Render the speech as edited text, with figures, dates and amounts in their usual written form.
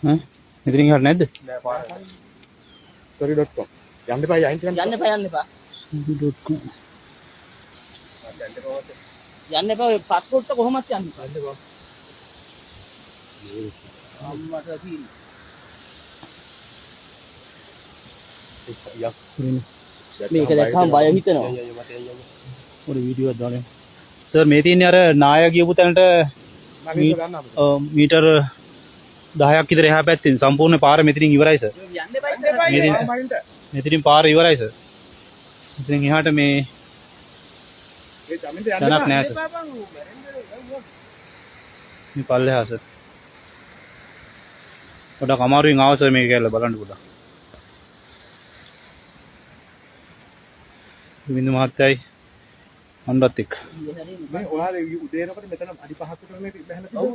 ඈ මෙතනින් ගහන්න නැද්ද? නෑ පාරට. sorry.com යන්න එපා යන්න එපා. sorry.com යන්න එපා ඔය පාස්පෝර්ට් එක කොහොමද යන්නේ? යන්න එපා. අම්මට තියෙන්නේ. මේක දැක්කම බය හිතෙනවා. පොඩි වීඩියෝ එකක් දාන්න. සර් මේ තියෙන්නේ අර නාය ගියපු තැනට මීටර් 10ක් විතර එහා පැත්තෙන් සම්පූර්ණ පාර මෙතනින් ඉවරයි සර්. යන්න එපා. මෙතනින් පාර ඉවරයි සර්. මෙතනින් එහාට මේ තැනක් නෑ සර්. මේ පල්ලෙහා සර්. පොඩක් අමාරුවෙන් ආව සර් මේක කියලා බලන්න පොඩක්. විඳු මහත්තයයි අන්නත් එක්ක. මේ ඔයාලා උදේ එනකොට මෙතන අඩි 5ක් විතර මේ බැහැලා තිබුණා.